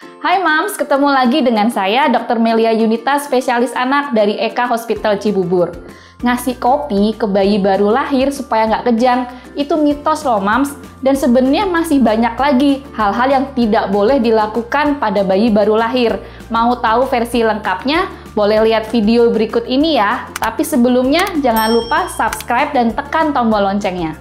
Hai Mams, ketemu lagi dengan saya Dr. Melia Yunita, spesialis anak dari Eka Hospital Cibubur. Ngasih kopi ke bayi baru lahir supaya nggak kejang, itu mitos loh Mams. Dan sebenarnya masih banyak lagi hal-hal yang tidak boleh dilakukan pada bayi baru lahir. Mau tahu versi lengkapnya? Boleh lihat video berikut ini ya. Tapi sebelumnya jangan lupa subscribe dan tekan tombol loncengnya.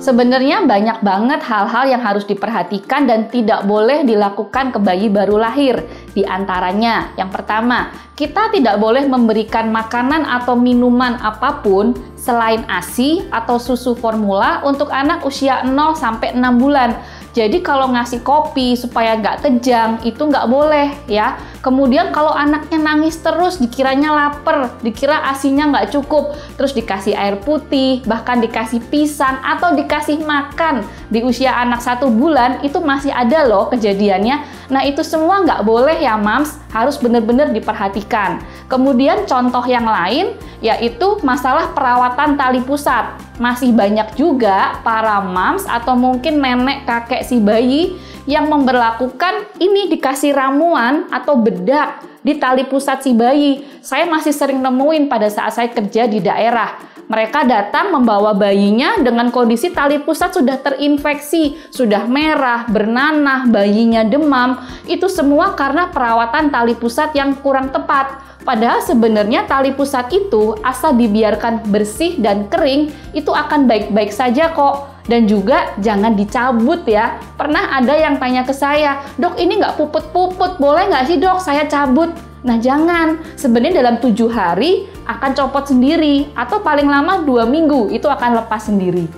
Sebenarnya banyak banget hal-hal yang harus diperhatikan dan tidak boleh dilakukan ke bayi baru lahir. Di antaranya, yang pertama, kita tidak boleh memberikan makanan atau minuman apapun selain ASI atau susu formula untuk anak usia 0 sampai 6 bulan. Jadi kalau ngasih kopi supaya nggak kejang, itu nggak boleh ya. Kemudian kalau anaknya nangis terus, dikiranya lapar, dikira ASI-nya nggak cukup, terus dikasih air putih, bahkan dikasih pisang, atau dikasih makan di usia anak 1 bulan, itu masih ada loh kejadiannya. Nah itu semua nggak boleh ya Mams, harus benar-benar diperhatikan. Kemudian contoh yang lain, yaitu masalah perawatan tali pusat. Masih banyak juga para Mams atau mungkin nenek kakek si bayi yang memberlakukan ini dikasih ramuan atau bedak di tali pusat si bayi. Saya masih sering nemuin pada saat saya kerja di daerah. Mereka datang membawa bayinya dengan kondisi tali pusat sudah terinfeksi, sudah merah, bernanah, bayinya demam. Itu semua karena perawatan tali pusat yang kurang tepat. Padahal sebenarnya tali pusat itu asal dibiarkan bersih dan kering, itu akan baik-baik saja kok. Dan juga jangan dicabut ya. Pernah ada yang tanya ke saya, "Dok, ini nggak puput-puput, boleh nggak sih dok saya cabut?" Nah jangan, sebenarnya dalam 7 hari akan copot sendiri, atau paling lama 2 minggu itu akan lepas sendiri.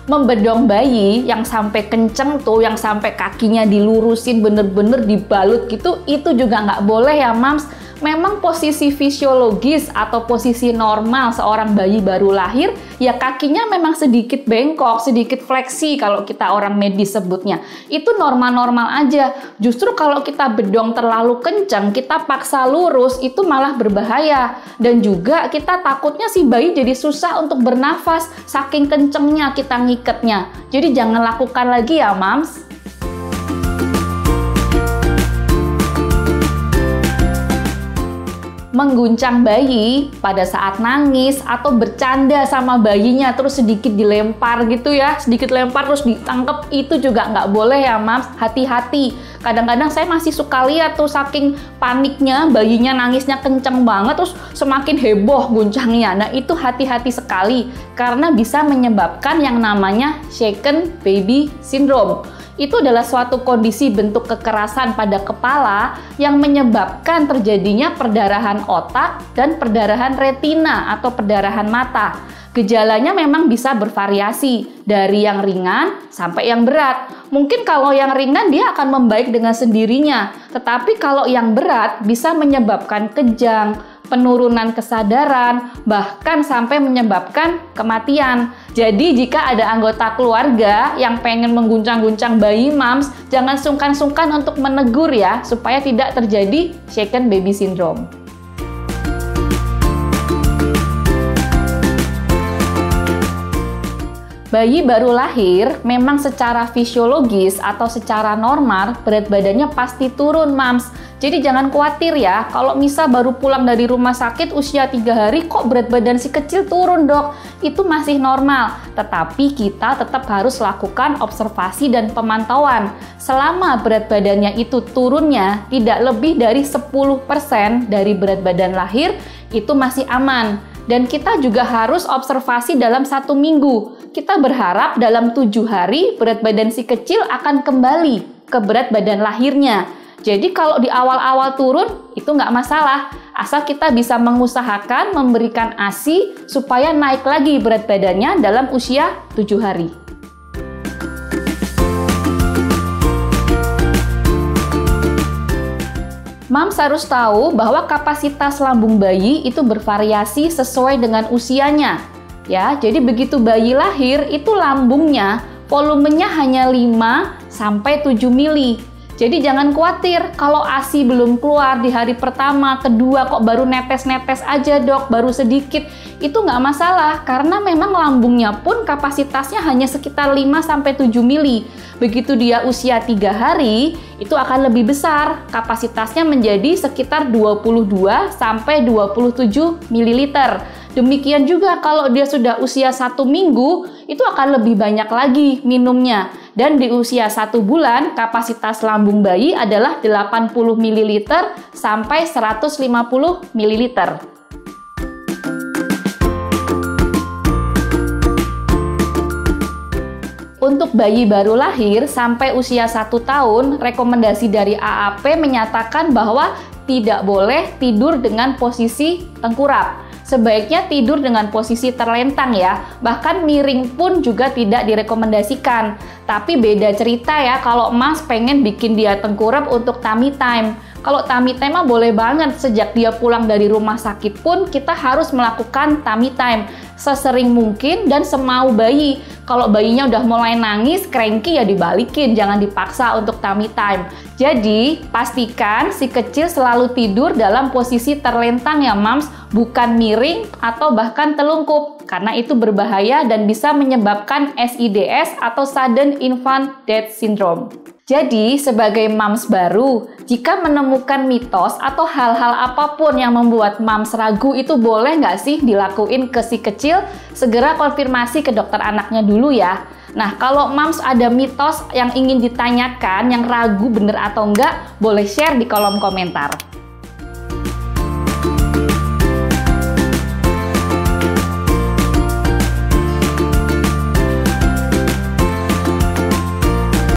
Membedong bayi yang sampai kenceng tuh, yang sampai kakinya dilurusin bener-bener dibalut gitu, itu juga nggak boleh ya Mams. Memang posisi fisiologis atau posisi normal seorang bayi baru lahir, ya kakinya memang sedikit bengkok, sedikit fleksi kalau kita orang medis sebutnya. Itu normal-normal aja. Justru kalau kita bedong terlalu kencang, kita paksa lurus, itu malah berbahaya. Dan juga kita takutnya si bayi jadi susah untuk bernafas, saking kencengnya kita ngiketnya. Jadi jangan lakukan lagi ya Mams. Mengguncang bayi pada saat nangis atau bercanda sama bayinya terus sedikit dilempar gitu ya, sedikit lempar terus ditangkep, itu juga nggak boleh ya Mams. Hati-hati, kadang-kadang saya masih suka lihat tuh saking paniknya bayinya nangisnya kenceng banget terus semakin heboh guncangnya. Nah itu hati-hati sekali karena bisa menyebabkan yang namanya shaken baby syndrome. Itu adalah suatu kondisi bentuk kekerasan pada kepala yang menyebabkan terjadinya perdarahan otak dan perdarahan retina atau perdarahan mata. Gejalanya memang bisa bervariasi dari yang ringan sampai yang berat. Mungkin kalau yang ringan dia akan membaik dengan sendirinya, tetapi kalau yang berat bisa menyebabkan kejang, penurunan kesadaran, bahkan sampai menyebabkan kematian. Jadi jika ada anggota keluarga yang pengen mengguncang-guncang bayi Mams, jangan sungkan-sungkan untuk menegur ya, supaya tidak terjadi shaken baby syndrome. Bayi baru lahir memang secara fisiologis atau secara normal berat badannya pasti turun Mams. Jadi jangan khawatir ya, kalau misal baru pulang dari rumah sakit usia 3 hari kok berat badan si kecil turun dok. Itu masih normal, tetapi kita tetap harus lakukan observasi dan pemantauan. Selama berat badannya itu turunnya tidak lebih dari 10% dari berat badan lahir, itu masih aman. Dan kita juga harus observasi dalam 1 minggu. Kita berharap dalam 7 hari berat badan si kecil akan kembali ke berat badan lahirnya. Jadi kalau di awal-awal turun itu nggak masalah, asal kita bisa mengusahakan memberikan ASI supaya naik lagi berat badannya dalam usia 7 hari. Mams harus tahu bahwa kapasitas lambung bayi itu bervariasi sesuai dengan usianya. Ya, jadi begitu bayi lahir itu lambungnya volumenya hanya 5 sampai 7 mili. Jadi jangan khawatir kalau ASI belum keluar di hari pertama, kedua kok baru netes-netes aja dok, baru sedikit. Itu nggak masalah karena memang lambungnya pun kapasitasnya hanya sekitar 5-7 mili. Begitu dia usia 3 hari, itu akan lebih besar. Kapasitasnya menjadi sekitar 22-27 ml. Demikian juga kalau dia sudah usia 1 minggu, itu akan lebih banyak lagi minumnya. Dan di usia 1 bulan, kapasitas lambung bayi adalah 80 ml sampai 150 ml. Untuk bayi baru lahir sampai usia 1 tahun, rekomendasi dari AAP menyatakan bahwa tidak boleh tidur dengan posisi tengkurap. Sebaiknya tidur dengan posisi terlentang ya, bahkan miring pun juga tidak direkomendasikan. Tapi beda cerita ya kalau Mas pengen bikin dia tengkurap untuk tummy time. Kalau tummy time mah boleh banget, sejak dia pulang dari rumah sakit pun kita harus melakukan tummy time sesering mungkin dan semau bayi. Kalau bayinya udah mulai nangis, cranky ya dibalikin, jangan dipaksa untuk tummy time. Jadi, pastikan si kecil selalu tidur dalam posisi terlentang ya mams, bukan miring atau bahkan telungkup, karena itu berbahaya dan bisa menyebabkan SIDS atau Sudden Infant Death Syndrome. Jadi, sebagai mams baru, jika menemukan mitos atau hal-hal apapun yang membuat mams ragu, itu boleh nggak sih dilakuin ke si kecil? Segera konfirmasi ke dokter anaknya dulu ya. Nah, kalau mams ada mitos yang ingin ditanyakan, yang ragu bener atau enggak, boleh share di kolom komentar.